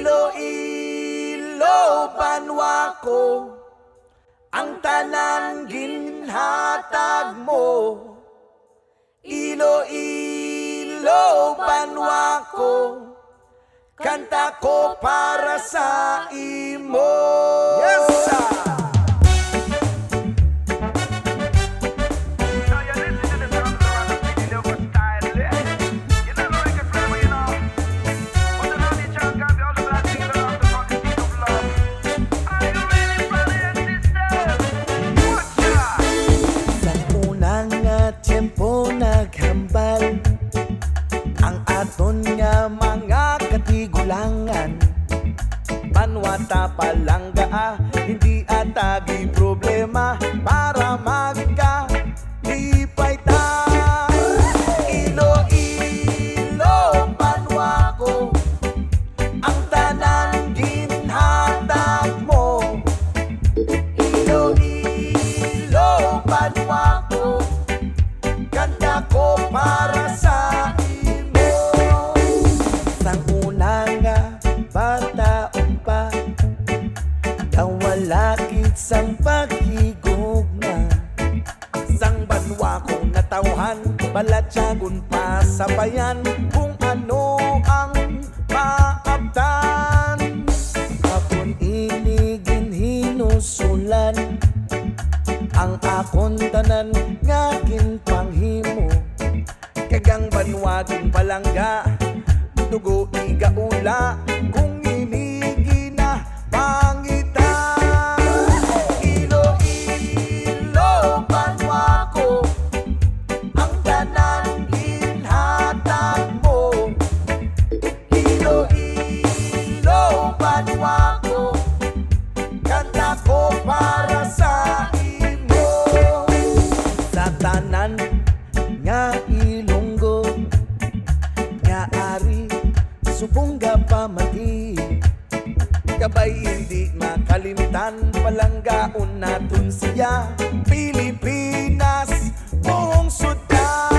Iloilo, banwa ko, ang tanan ginhatag mo. Iloilo, banwa ko, kanta ko para sa imo. Yes, sir! Ang aton nga mga katigulangan, banwata palangga, hindi atagi problema para magkalipay ta. Iloilo, banwa ko, ang tanan ginhatag mo. Iloilo, banwa ko, kanta ko para sa lakit sang paghigugma, sang banwa kong natawhan, balatyagon pa sa bayan, kung ano ang maabtan. Akon iligin hinusulan, ang akon tanan nga ginpanghimo, kagang banwagong palangga, dugo igaula, kung inigi na pangit. Para sa imo, sa tanan nga Ilonggo, nga ari subongga pamati, kabay hindi makalimtan, palanggaon naton siya, Pilipinas buong suta.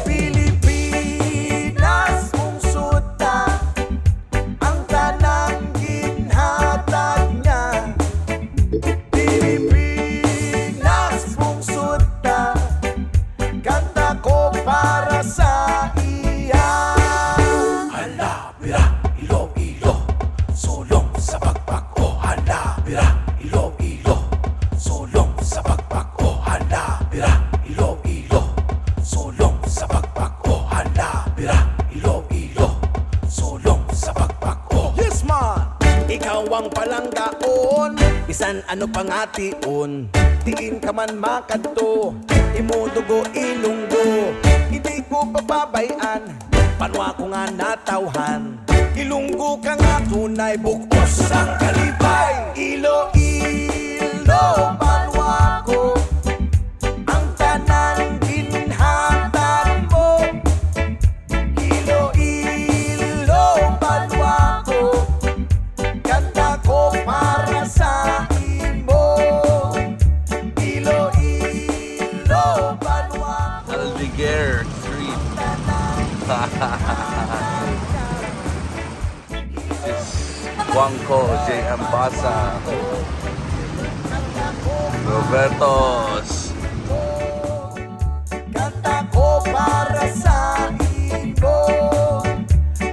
Pilipinas buong suta, ang tanang ginhatag niya. Pilipinas buong suta, kanta ko para sa iya. Hala, bira, Iloilo, sulong sa pagpag. Oh, hala, bira, Iloilo, sulong sa pagpag. Oh, hala, bira, Iloilo, sulong sa pagpag. Oh, hala, bira, Iloilo, sulong sa pagpag. Oh, yes man! Ikaw ang palanggaon, bisan ano pangation, diin ka man makadto, imudugo Ilonggo, hindi ko pababayan, panwa ko nga natawhan, Ilonggo ka nga tunay, bukos ang kalibay. Iloilo, panwa ko, ang tanan ginhatag mo. Iloilo, panwa ko, kanta ko para sa imo. Iloilo, banwa ko, Aldeguer Street. It's Juanco J. Ambasa, Robertos. kanta ko para sa imo,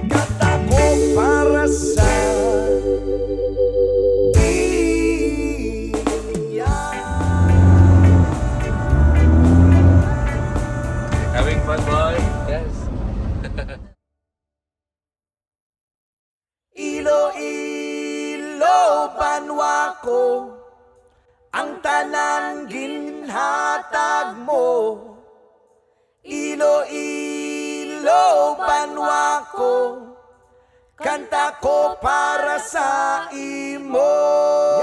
kanta ko para sa Having fun, boy? Yes. Iloilo, banwa ko, ang tanan ginhatag mo. Iloilo, banwa ko, kanta ko para sa imo.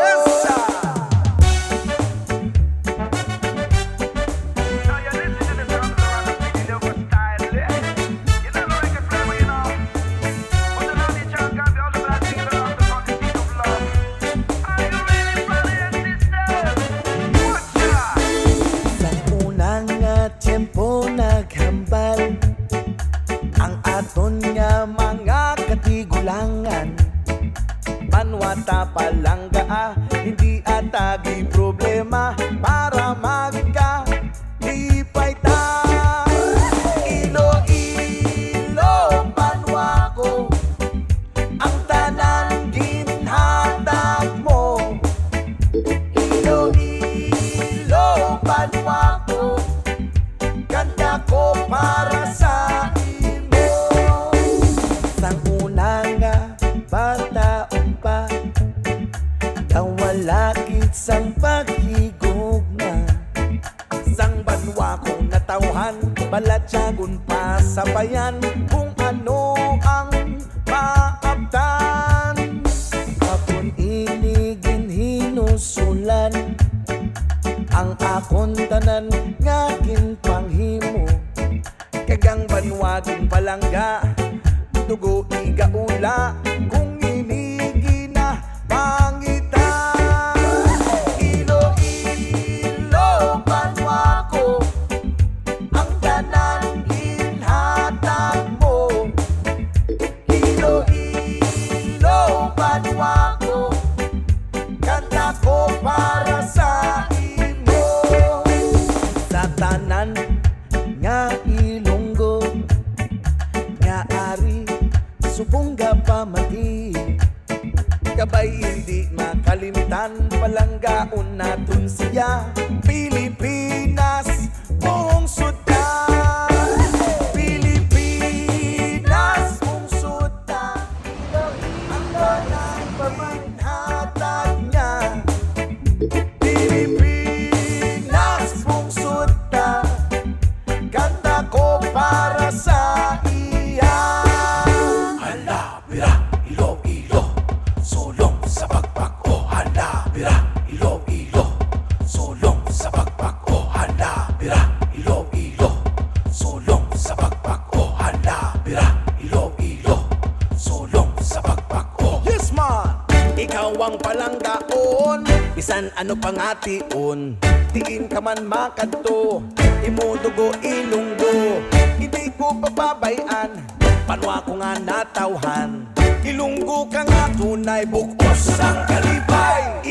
Yes, sir! Naghambal ang aton nga mga katigulangan, banwata palangga, hindi atagi problema para magka lipay ta. Iloilo, banwa ko, ang tanan ginhatag mo. Iloilo, banwa ko, kanta ko para sa imo. Sang una nga bata pa, tawalakit sang paghigugma. Sang banwa kong natawhan, balatyagon pa sa bayan, kung ano ang maabtan. Akon inigin hinusulan, ang akon tanan nga ginpanghimo. Kagang banwagong palangga, dugo igaula, kung inigi na pangita. Iloilo, banwa ko, ang tanan ginhatag mo. Iloilo, banwa ko, kanta ko para sa imo. Sa tanan nga Ilonggo, nga ari subongga pamati, kabay hindi makalimtan, palanggaon naton siya. Pilipinas, buong suta. Pilipinas, buong suta. Ang banang pamanhatag niya. Pilipinas, buong suta, kanta ko para sa iya. Hala, bira, Iloilo, sulong sa pagpag. Oh, hala, bira, Iloilo, sulong sa pagpag. Oh, hala, bira, Iloilo, sulong sa pagpag. Oh, hala, bira, Iloilo, sulong sa pagpag. Oh, yes man! Ikaw ang palanggaon, bisan ano pangation. Tiin ka man makadto, imudugo Ilonggo, hindi ko papabayan. Banwa ko nga natawhan, Ilonggo ka nga tunay, bukos ang kalipay.